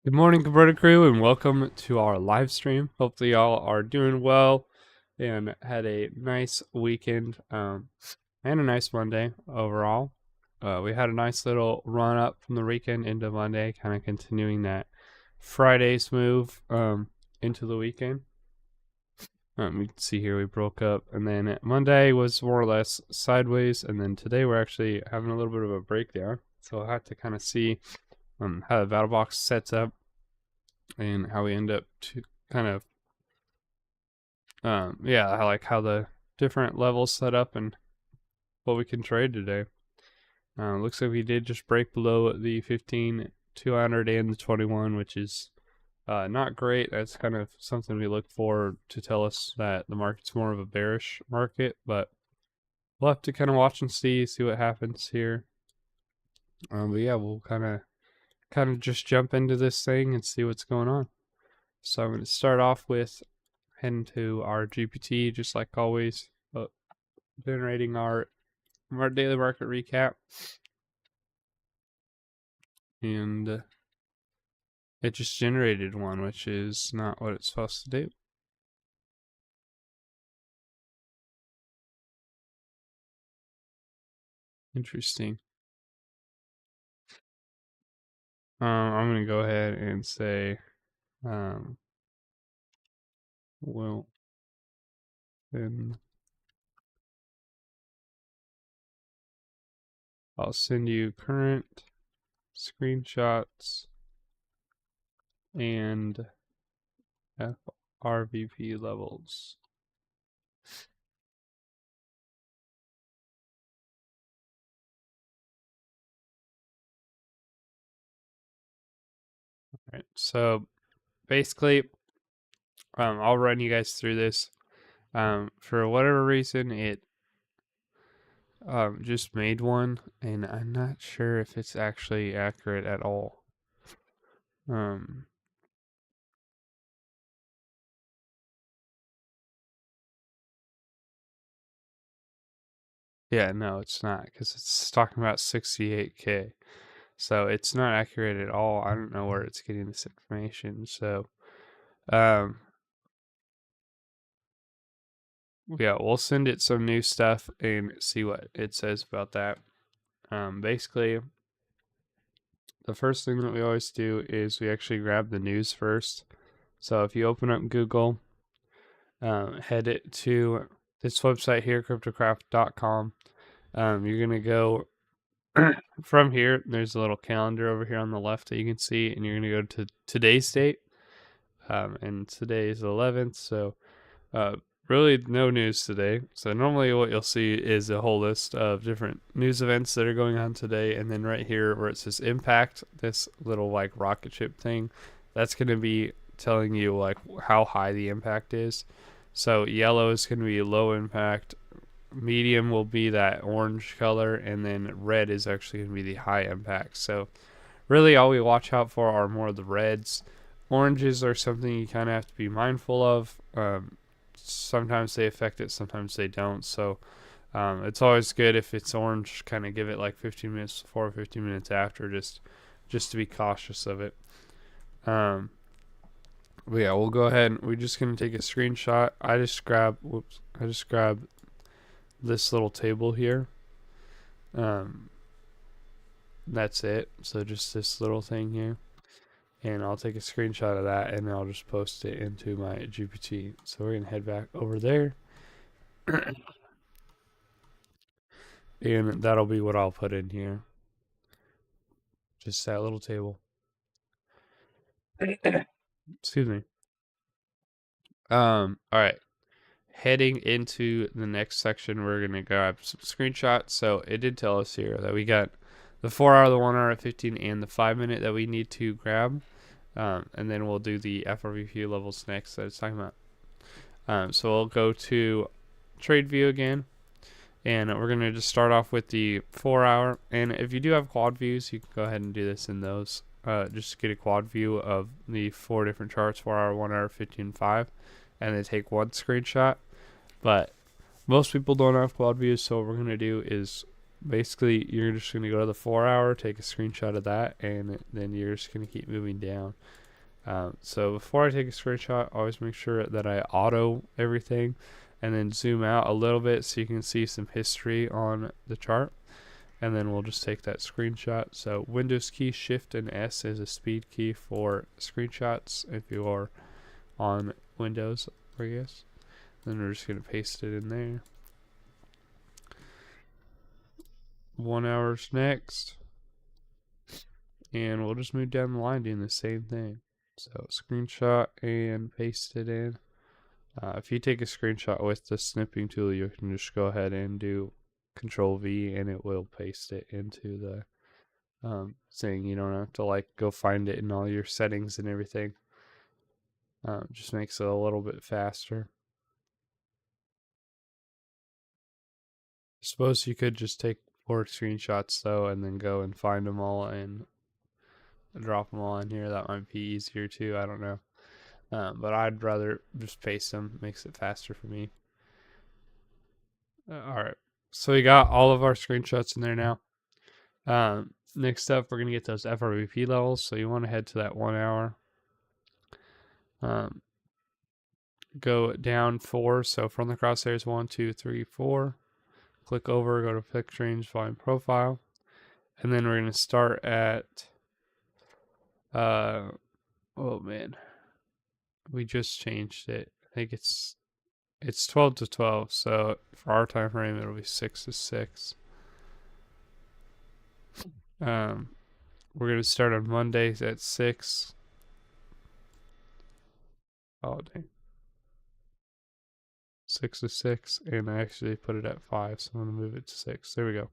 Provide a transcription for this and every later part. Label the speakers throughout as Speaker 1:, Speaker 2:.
Speaker 1: Good morning, Kabroda crew, and welcome to our live stream. Hopefully, y'all are doing well and had a nice weekend and a nice Monday overall. We had a nice little run up from the weekend into Monday, kind of continuing that Friday's move into the weekend. We can see here we broke up, and then Monday was more or less sideways, and then today we're actually having a little bit of a breakdown. So I'll have to kind of see how the battle box sets up and how we end up to kind of how the different levels set up and what we can trade today. Looks like we did just break below the 15, 200 and the 21, which is not great. That's kind of something we look for to tell us that the market's more of a bearish market, but we'll have to kind of watch and see what happens here. But yeah, we'll kind of just jump into this thing and see what's going on. So I'm going to start off with heading to our GPT, just like always, generating our daily market recap. And it just generated one, which is not what it's supposed to do. Interesting. I'm going to go ahead and say, well, then I'll send you current screenshots and FRVP levels. All right, so basically, I'll run you guys through this. For whatever reason, it just made one, and I'm not sure if it's actually accurate at all. Yeah, no, it's not, because it's talking about 68K. So it's not accurate at all. I don't know where it's getting this information. So, yeah, we'll send it some new stuff and see what it says about that. Basically, the first thing that we always do is we actually grab the news first. So if you open up Google, head it to this website here, cryptocraft.com. You're going to go from here. There's a little calendar over here on the left that you can see, and you're going to go to today's date. And today is the 11th, so really no news today. So normally what you'll see is a whole list of different news events that are going on today, and then right here where it says impact, this little like rocket ship thing, that's going to be telling you like how high the impact is. So yellow is going to be low impact, medium will be that orange color, and then red is actually going to be the high impact. So really all we watch out for are more of the reds. Oranges are something you kind of have to be mindful of. Sometimes they affect it, sometimes they don't. So it's always good if it's orange, kind of give it like 15 minutes before, 15 minutes after, just to be cautious of it. But yeah, we'll go ahead and we're just gonna take a screenshot. I just grab this little table here. That's it. So just this little thing here. And I'll take a screenshot of that and I'll just post it into my GPT. So we're going to head back over there. And that'll be what I'll put in here. Just that little table. Excuse me. All right. Heading into the next section, we're going to grab some screenshots. So it did tell us here that we got the 4 hour, the 1 hour at 15, and the 5 minute that we need to grab. And then we'll do the FRVP levels next that it's talking about. So we'll go to trade view again, and we're going to just start off with the 4 hour. And if you do have quad views, you can go ahead and do this in those. Just get a quad view of the 4 different charts, 4 hour, 1 hour, 15, 5, and then take one screenshot. But most people don't have quad views, so what we're going to do is basically you're just going to go to the 4 hour, take a screenshot of that, and then you're just going to keep moving down. So before I take a screenshot, always make sure that I auto everything and then zoom out a little bit so you can see some history on the chart. And then we'll just take that screenshot. So Windows key, Shift, and S is a speed key for screenshots if you are on Windows, I guess. Then we're just going to paste it in there. 1 hour's next. And we'll just move down the line doing the same thing. So screenshot and paste it in. If you take a screenshot with the snipping tool, you can just go ahead and do Control V and it will paste it into the thing. You don't have to like go find it in all your settings and everything. Just makes it a little bit faster. I suppose you could just take 4 screenshots though and then go and find them all and drop them all in here. That might be easier too. I don't know. But I'd rather just paste them. Makes it faster for me. Alright. So we got all of our screenshots in there now. Next up, we're going to get those FRVP levels. So you want to head to that 1 hour. Go down 4. So from the crosshairs, 1, 2, 3, 4. Click over, go to fixed range, volume profile. And then we're going to start at, oh man, we just changed it. I think it's 12 to 12. So for our time frame, it'll be 6 to 6. We're going to start on Mondays at 6. Oh, dang. 6 to 6, and I actually put it at 5, so I'm going to move it to 6. There we go.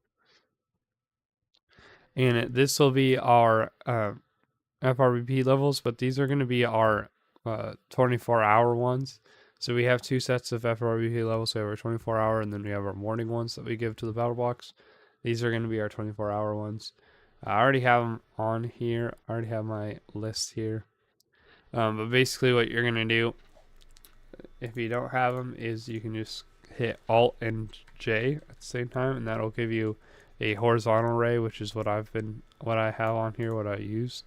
Speaker 1: And this will be our FRVP levels, but these are going to be our 24-hour ones. So we have 2 sets of FRVP levels. So we have our 24-hour, and then we have our morning ones that we give to the battle box. These are going to be our 24-hour ones. I already have them on here. I already have my list here. But basically what you're going to do, if you don't have them, is you can just hit Alt and J at the same time, and that'll give you a horizontal array, which is what I have on here, what I use.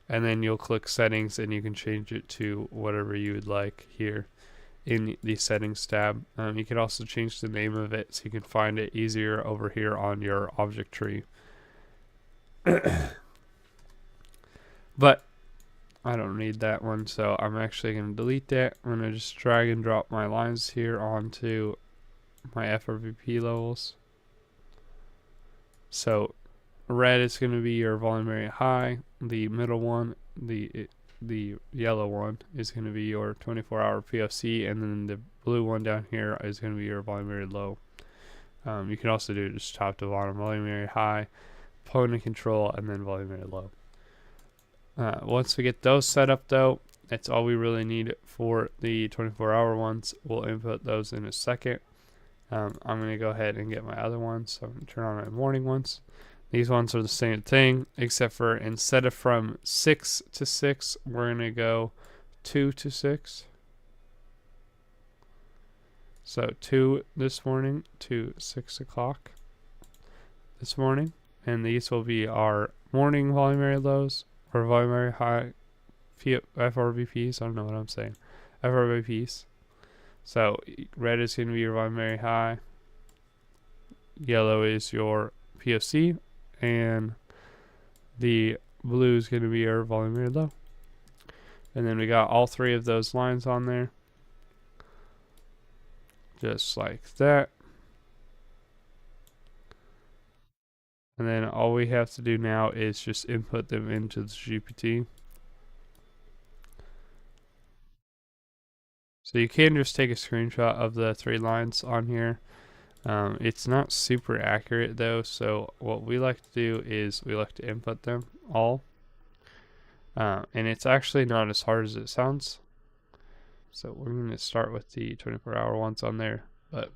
Speaker 1: And then you'll click settings and you can change it to whatever you would like here in the settings tab. You can also change the name of it so you can find it easier over here on your object tree. But I don't need that one, so I'm actually going to delete that. I'm going to just drag and drop my lines here onto my FRVP levels. So red is going to be your volume area high. The middle one, the yellow one, is going to be your 24-hour POC, and then the blue one down here is going to be your volume area low. You can also do just top to bottom, volume area high, opponent control, and then volume area low. Once we get those set up though, that's all we really need for the 24-hour ones. We'll input those in a second. I'm going to go ahead and get my other ones. So I'm going to turn on my morning ones. These ones are the same thing, except for instead of from 6 to 6, we're going to go 2 to 6. So 2 this morning to 6 o'clock this morning. And these will be our morning volume area lows. Or volume area high FRVPs. I don't know what I'm saying. FRVPs. So red is going to be your volume area high. Yellow is your POC. And the blue is going to be your volume area low. And then we got all 3 of those lines on there. Just like that. And then all we have to do now is just input them into the GPT. So you can just take a screenshot of the 3 lines on here. It's not super accurate though, so what we like to do is we like to input them all. And it's actually not as hard as it sounds. So we're going to start with the 24-hour ones on there. But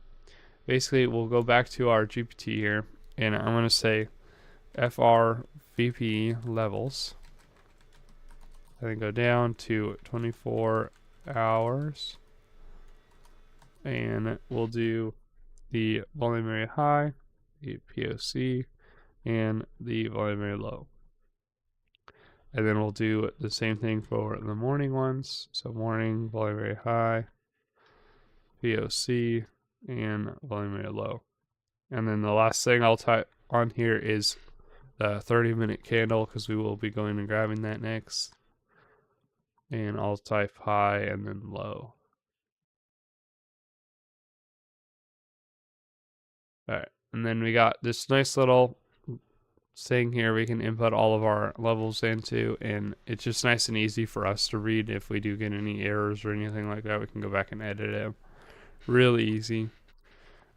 Speaker 1: basically we'll go back to our GPT here. And I'm going to say FRVP levels. And then go down to 24 hours. And we'll do the volume area high. the POC, and the volume very low. And then we'll do the same thing for the morning ones. So morning, volume very high, POC, and volume very low. And then the last thing I'll type on here is the 30-minute candle, because we will be going and grabbing that next. And I'll type high and then low. Alright, and then we got this nice little thing here we can input all of our levels into, and it's just nice and easy for us to read. If we do get any errors or anything like that, we can go back and edit it. Really easy.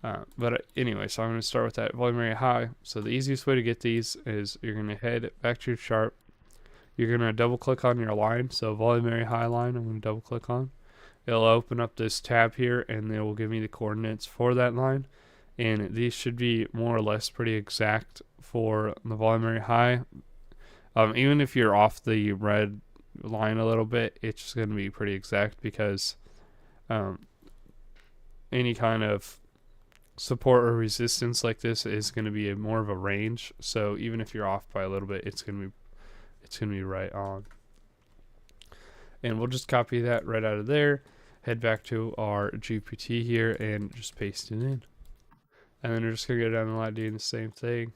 Speaker 1: But anyway, so I'm going to start with that volume area high. So the easiest way to get these is you're going to head back to your chart. You're going to double click on your line. So volume area high line, I'm going to double click on. It'll open up this tab here, and it will give me the coordinates for that line. And these should be more or less pretty exact for the volume area high. Even if you're off the red line a little bit, it's just going to be pretty exact, because any kind of support or resistance like this is going to be more of a range. So even if you're off by a little bit, it's going to be right on. And we'll just copy that right out of there, head back to our GPT here, and just paste it in. And then we're just going to go down the line doing the same thing.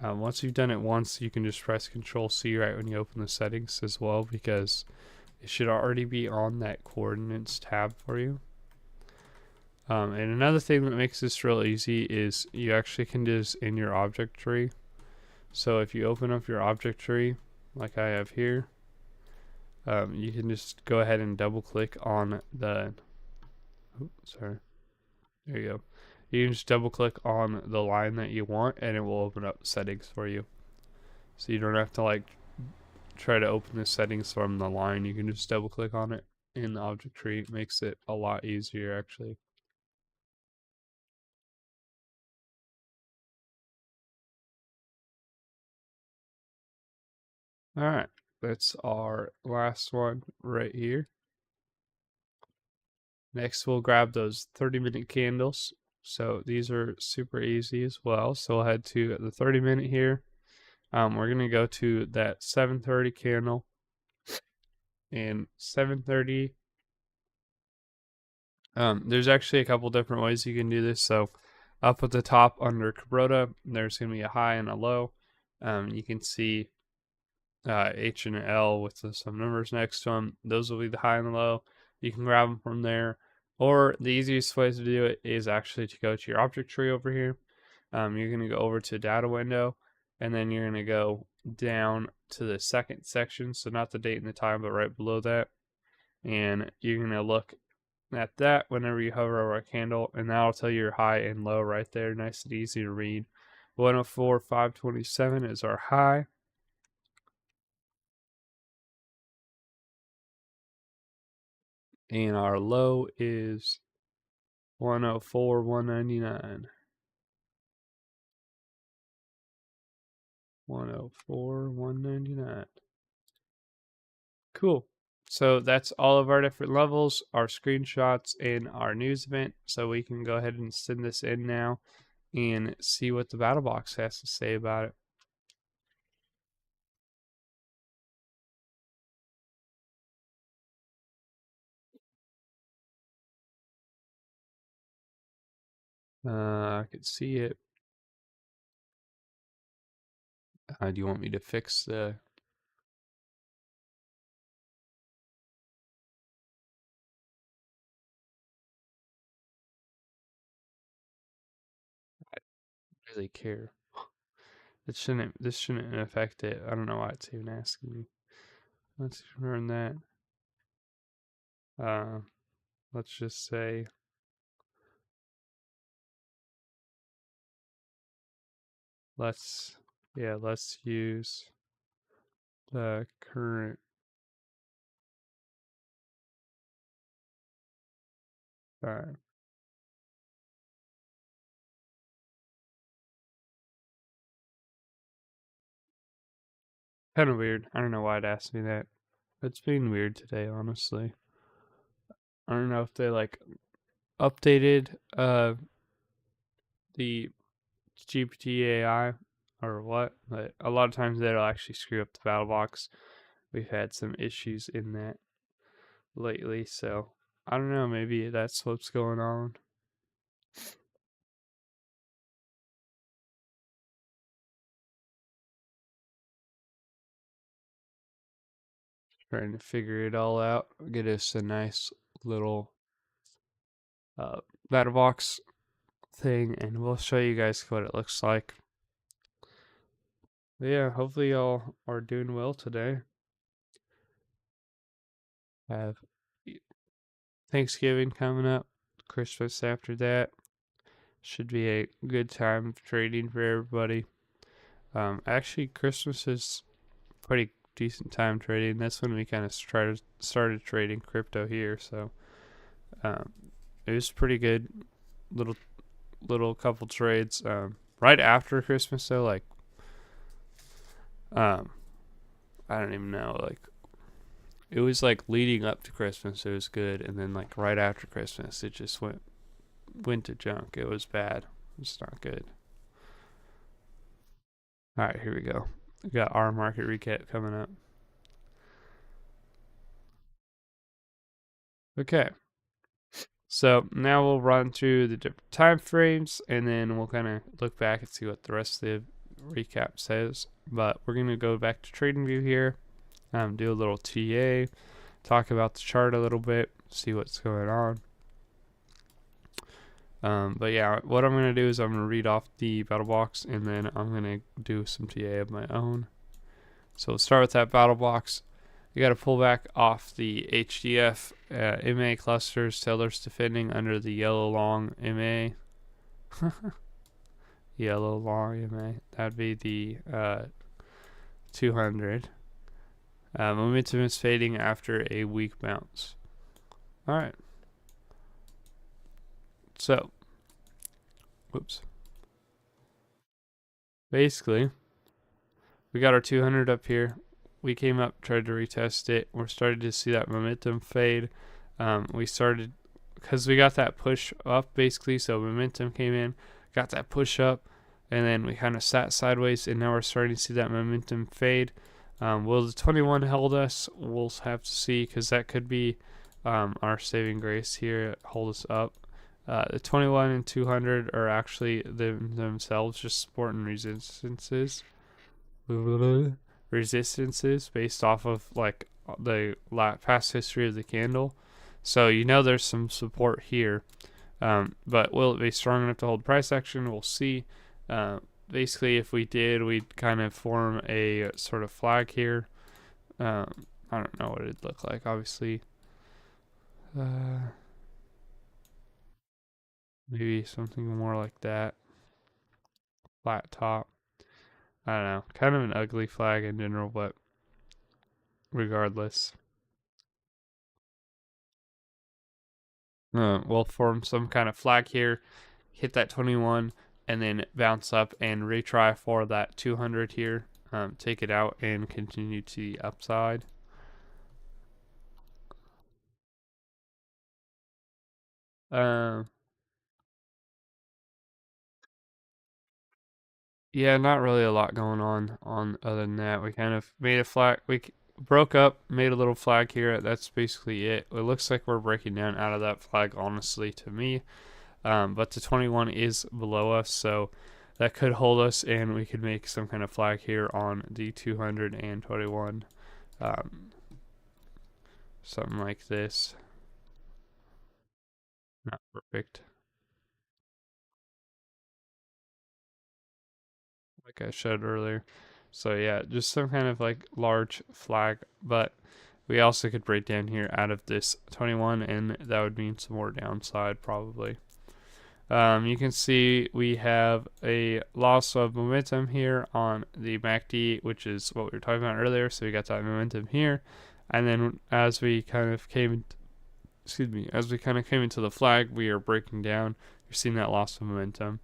Speaker 1: Once you've done it once, you can just press Control-C right when you open the settings as well, because it should already be on that coordinates tab for you. And another thing that makes this real easy is you actually can do this in your object tree. So if you open up your object tree, like I have here, you can just go ahead and double click on the, there you go. You can just double click on the line that you want, and it will open up settings for you. So you don't have to like try to open the settings from the line. You can just double click on it in the object tree. It makes it a lot easier actually. Alright, that's our last one right here. Next, we'll grab those 30-minute candles. So these are super easy as well. So we'll head to the 30-minute here. We're going to go to that 7:30 candle. And 7:30, there's actually a couple different ways you can do this. So up at the top under Kabroda, there's going to be a high and a low. You can see H and L with some numbers next to them. Those will be the high and the low. You can grab them from there. Or the easiest way to do it is actually to go to your object tree over here. You're going to go over to data window, and then you're going to go down to the second section. So not the date and the time, but right below that. And you're going to look at that whenever you hover over a candle, and that'll tell you your high and low right there. Nice and easy to read. 104.527 is our high. And our low is 104.199. 104.199. Cool. So that's all of our different levels, our screenshots, and our news event. So we can go ahead and send this in now and see what the battle box has to say about it. I could see it. Do you want me to fix the... I don't really care. This shouldn't affect it. I don't know why it's even asking me. Let's run that. Let's just say let's use the current time. Kind of weird. I don't know why it asked me that. It's being weird today, honestly. I don't know if they like updated the GPT AI or what, but a lot of times that'll actually screw up the battle box. We've had some issues in that lately, so I don't know, maybe that's what's going on. Trying to figure it all out, get us a nice little battle box thing, and we'll show you guys what it looks like. But yeah, hopefully y'all are doing well today. Have Thanksgiving coming up, Christmas after that. Should be a good time of trading for everybody. Actually, Christmas is pretty decent time trading. That's when we kind of started trading crypto here. So it was pretty good. Little couple trades. Right after Christmas though, like I don't even know. Like it was like leading up to Christmas, it was good, and then like right after Christmas, it just went to junk. It was bad. It's not good. All right, here we go. We got our market recap coming up. Okay. So now we'll run through the different time frames, and then we'll kind of look back and see what the rest of the recap says. But we're going to go back to trading view here, do a little TA, talk about the chart a little bit, see what's going on. But yeah, what I'm going to do is I'm going to read off the battle box, and then I'm going to do some TA of my own. So we'll start with that battle box. You got to pull back off the HDF MA clusters, sellers defending under the yellow long MA. Yellow long MA. That'd be the 200. Momentum is fading after a weak bounce. All right. So, whoops. Basically, we got our 200 up here. We came up, tried to retest it. We're starting to see that momentum fade. We started, because we got that push up basically, so momentum came in, got that push up, and then we kind of sat sideways, and now we're starting to see that momentum fade. Will the 21 hold us? We'll have to see, because that could be our saving grace here, hold us up. The 21 and 200 are actually themselves just supporting resistances based off of like the past history of the candle. So you know there's some support here. But will it be strong enough to hold price action? We'll see. Basically, if we did, we'd kind of form a sort of flag here. I don't know what it'd look like, obviously. Maybe something more like that. Flat top. I don't know. Kind of an ugly flag in general, but regardless. We'll form some kind of flag here, hit that 21, and then bounce up and retry for that 200 here. Take it out and continue to the upside. Yeah, not really a lot going on other than that. We kind of made a flag. We broke up, made a little flag here. That's basically it. It looks like we're breaking down out of that flag, honestly, to me. But the 21 is below us, so that could hold us, and we could make some kind of flag here on the 221. Something like this. Not perfect. Like I showed earlier. So yeah, just some kind of like large flag, but we also could break down here out of this 21, and that would mean some more downside probably. You can see we have a loss of momentum here on the MACD, which is what we were talking about earlier. So we got that momentum here, and then as we kind of came into the flag, we are breaking down. You're seeing that loss of momentum.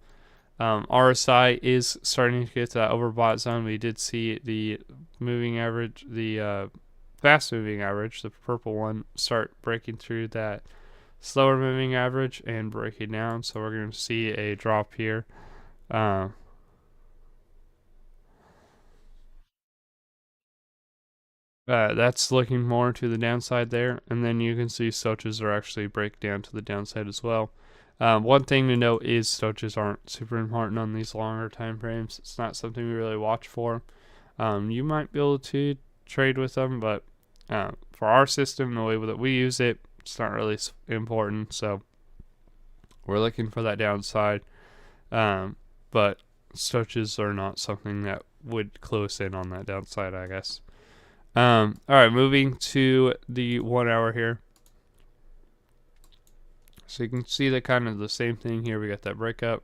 Speaker 1: RSI is starting to get to that overbought zone. We did see the moving average, the fast moving average, the purple one, start breaking through that slower moving average and breaking down. So we're going to see a drop here. That's looking more to the downside there, and then you can see stoaches are actually break down to the downside as well. One thing to note is stoaches aren't super important on these longer time frames. It's not something we really watch for. You might be able to trade with them, but for our system, the way that we use it, it's not really important. So we're looking for that downside, but stoaches are not something that would close in on that downside, I guess. All right, moving to the 1 hour here. So you can see the kind of the same thing here. We got that breakup,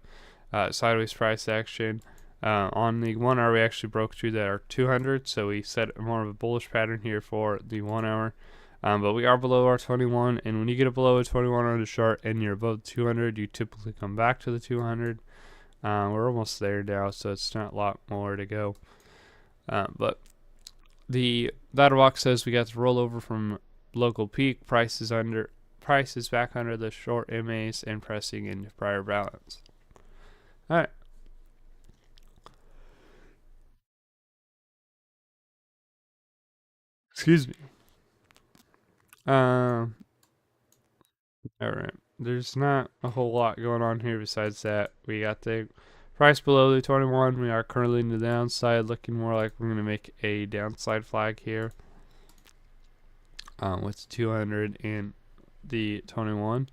Speaker 1: sideways price action. On the 1 hour, we actually broke through that our 200, so we set more of a bullish pattern here for the 1 hour. But we are below our 21, and when you get below a 21 on the chart and you're above 200, you typically come back to the 200. We're almost there now, so it's not a lot more to go. But the battle box says we got the rollover from local peak, prices back under the short MAs and pressing into prior balance. All right. Excuse me. All right. There's not a whole lot going on here besides that. We got the price below the 21. We are currently in the downside, looking more like we're going to make a downside flag here with 200 and the 21.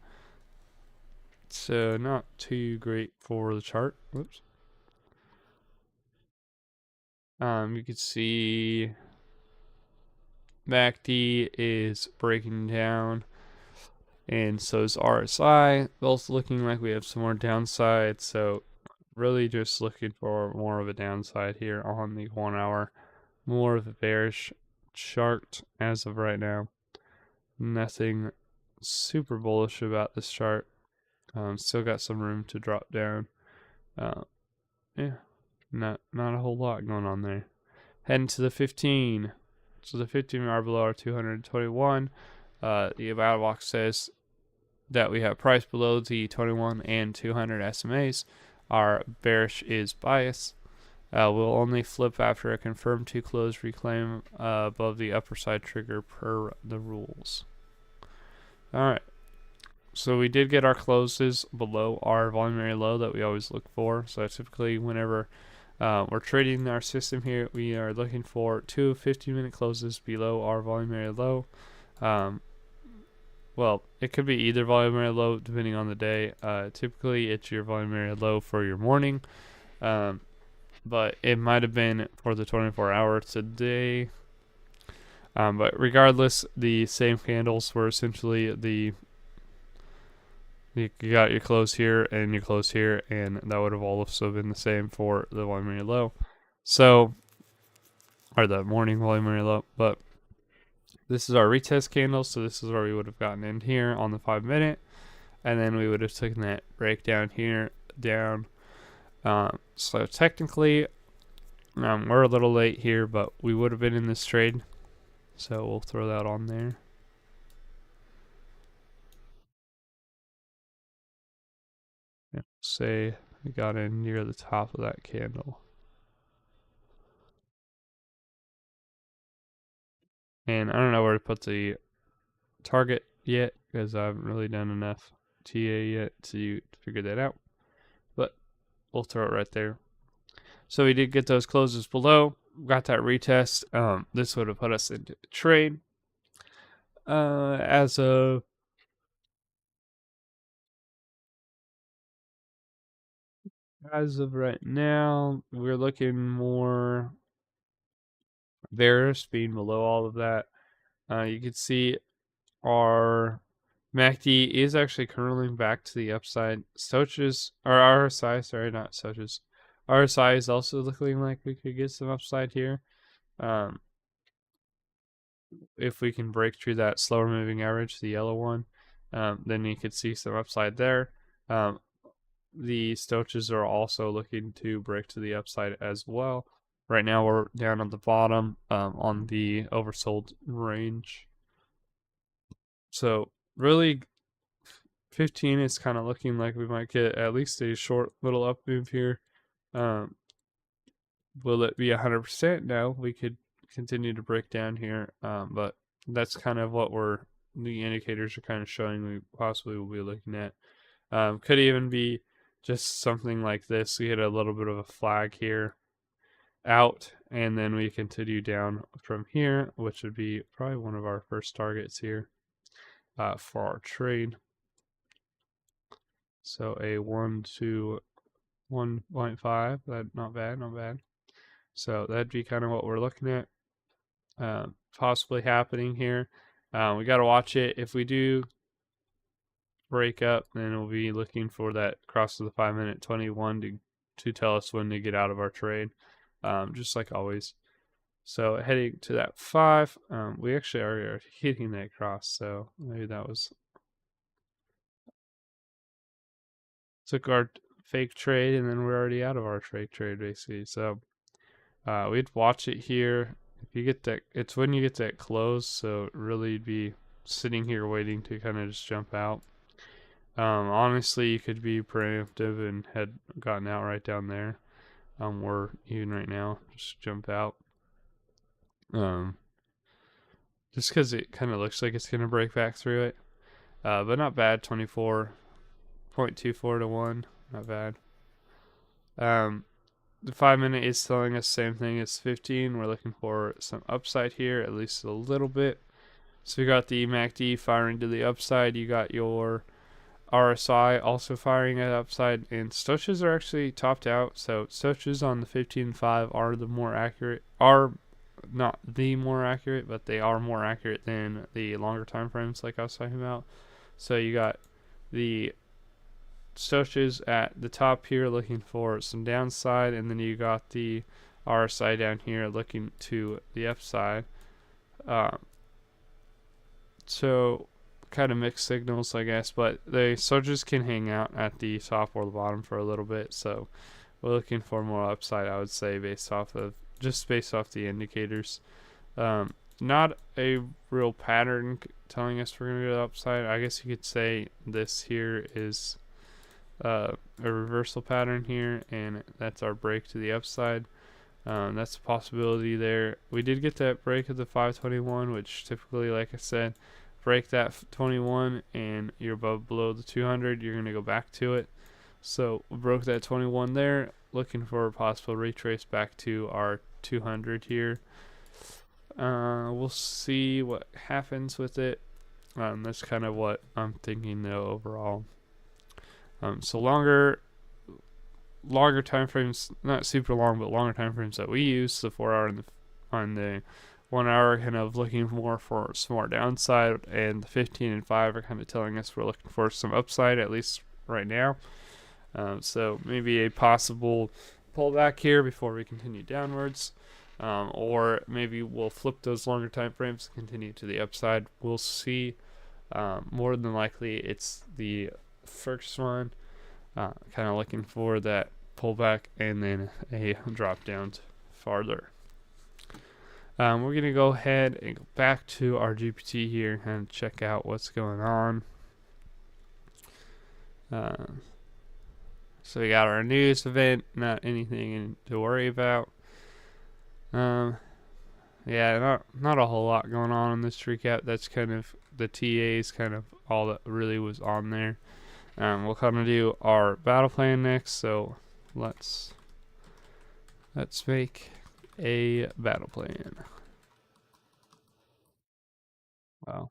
Speaker 1: So not too great for the chart. Whoops. You can see MACD is breaking down, and so is RSI. Both looking like we have some more downside. So really just looking for more of a downside here on the 1 hour. More of a bearish chart as of right now. Nothing super bullish about this chart. Still got some room to drop down. Yeah, not a whole lot going on there. Heading to the 15. So the 15 are below our 221. The battle box says that we have price below the 21 and 200 SMAs. Our bearish is bias. We'll only flip after a confirmed to close reclaim above the upper side trigger per the rules. Alright. So we did get our closes below our volume area low that we always look for. So typically whenever we're trading our system here, we are looking for 2 15-minute closes below our volume area low. Well, it could be either volume area low depending on the day. Typically it's your volume area low for your morning. But it might have been for the 24 hour today. But regardless, the same candles were essentially you got your close here and your close here, and that would have also been the same for the volume area low. So, or the morning volume area low. But this is our retest candle, so this is where we would have gotten in here on the 5 minute, and then we would have taken that breakdown here down. So technically, we're a little late here, but we would have been in this trade, so we'll throw that on there. Yeah, say we got in near the top of that candle. And I don't know where to put the target yet because I haven't really done enough TA yet to figure that out. But we'll throw it right there. So we did get those closes below. Got that retest. This would have put us into trade. As of right now, we're looking more bearish, being below all of that. You can see our MACD is actually curling back to the upside. Stoaches, or RSI, sorry, not Stoaches. RSI is also looking like we could get some upside here. If we can break through that slower moving average, the yellow one, then you could see some upside there. The stoaches are also looking to break to the upside as well. Right now we're down at the bottom on the oversold range. So really 15 is kind of looking like we might get at least a short little up move here. Will it be 100%? No, we could continue to break down here, but that's kind of what the indicators are kind of showing we possibly will be looking at. Could even be just something like this. We hit a little bit of a flag here out, and then we continue down from here, which would be probably one of our first targets here for our trade. So a 1 to 1.5, that not bad, not bad. So that'd be kind of what we're looking at possibly happening here. We got to watch it. If we do break up, then we'll be looking for that cross to the 5-minute 21 to tell us when to get out of our trade, just like always. So heading to that 5, we actually are hitting that cross, so maybe that was took our fake trade, and then we're already out of our fake trade basically. So we'd watch it here. If you get that, it's when you get that close, so really be sitting here waiting to kind of just jump out. Honestly, you could be preemptive and had gotten out right down there. Or even right now, just jump out. Just because it kind of looks like it's gonna break back through it. But not bad. 24.24 to 1. Not bad. The 5-minute is telling us the same thing as 15. We're looking for some upside here, at least a little bit. So we got the MACD firing to the upside. You got your RSI also firing at upside, and Stoches are actually topped out. So Stoches on the 15.5 are the more accurate, are not the more accurate, but they are more accurate than the longer time frames like I was talking about. So you got the Stoches at the top here looking for some downside, and then you got the RSI down here looking to the upside. So kind of mixed signals, I guess, but the Stoches can hang out at the top or the bottom for a little bit. So we're looking for more upside, I would say, based off the indicators. Not a real pattern telling us we're gonna go upside. I guess you could say this here is a reversal pattern here, and that's our break to the upside. That's a possibility there. We did get that break of the 521, which typically, like I said, break that 21 and you're below the 200, you're going to go back to it. So we broke that 21 there, looking for a possible retrace back to our 200 here. We'll see what happens with it. That's kind of what I'm thinking though overall. So longer time frames, not super long, but longer time frames that we use, the 4 hour and the 1 hour, kind of looking more for some more downside, and the 15 and 5 are kind of telling us we're looking for some upside, at least right now. So maybe a possible pullback here before we continue downwards, or maybe we'll flip those longer time frames and continue to the upside. We'll see. More than likely, it's the first one. Kind of looking for that pullback and then a drop down farther. We're going to go ahead and go back to our GPT here and check out what's going on. So we got our news event, not anything to worry about. Yeah, not a whole lot going on in this tree cap. That's kind of the TAs, kind of all that really was on there. We'll kind of do our battle plan next. So let's make a battle plan. Wow.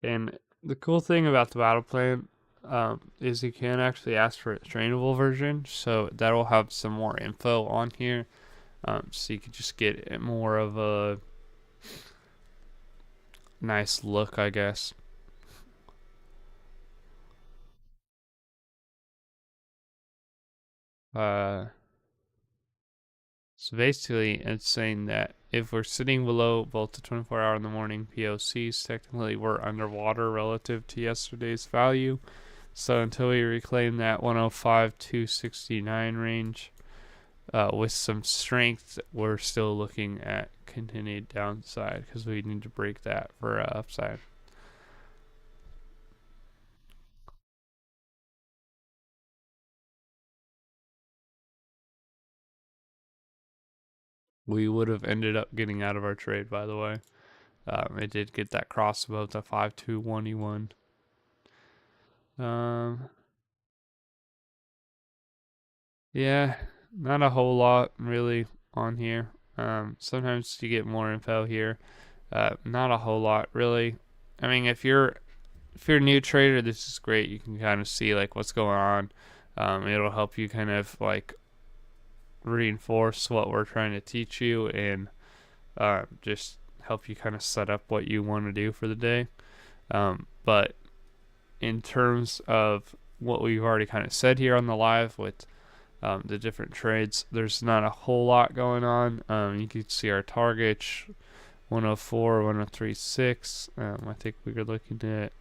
Speaker 1: And the cool thing about the battle plan is you can actually ask for a trainable version, so that'll have some more info on here, so you can just get more of a nice look, I guess. So basically, it's saying that if we're sitting below both the 24-hour and the morning POCs, technically we're underwater relative to yesterday's value. So until we reclaim that 105 to 69 range with some strength, we're still looking at continued downside because we need to break that for upside. we would have ended up getting out of our trade, by the way. It did get that cross above the 521E1. Yeah, not a whole lot really on here. Sometimes you get more info here. Not a whole lot really. I mean, if you're a new trader, this is great. You can kind of see like what's going on. It'll help you kind of like reinforce what we're trying to teach you, and just help you kind of set up what you want to do for the day. But in terms of what we've already kind of said here on the live with the different trades, there's not a whole lot going on. You can see our targets 104, 103.6. I think we were looking at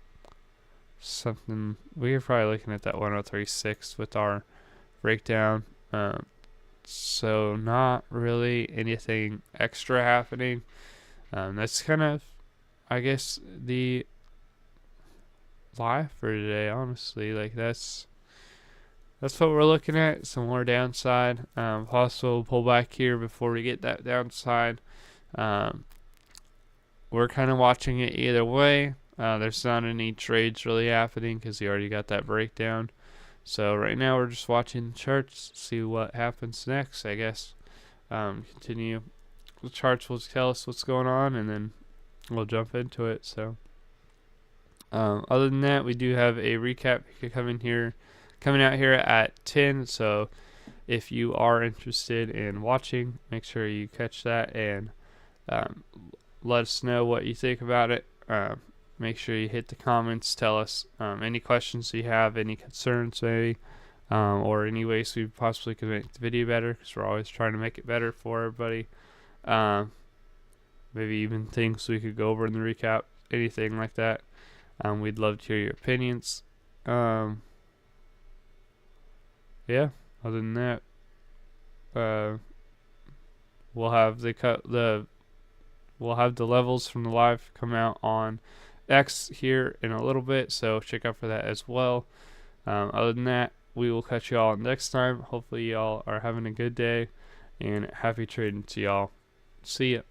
Speaker 1: something. We were probably looking at that 103.6 with our breakdown. So not really anything extra happening. That's kind of, I guess, the live for today. Honestly, like that's what we're looking at. Some more downside. Possible pullback here before we get that downside. We're kind of watching it either way. There's not any trades really happening because you already got that breakdown. So right now we're just watching the charts, see what happens next, I guess. Continue. The charts will tell us what's going on, and then we'll jump into it. So other than that, we do have a recap coming out here at 10. So if you are interested in watching, make sure you catch that and let us know what you think about it. Make sure you hit the comments. Tell us any questions you have, any concerns maybe, or any ways we possibly could make the video better, because we're always trying to make it better for everybody. Maybe even things we could go over in the recap, anything like that. We'd love to hear your opinions. Yeah, other than that, we'll have the levels from the live come out on X here in a little bit, so check out for that as well. Other than that, we will catch you all next time. Hopefully y'all are having a good day, and happy trading to y'all. See ya.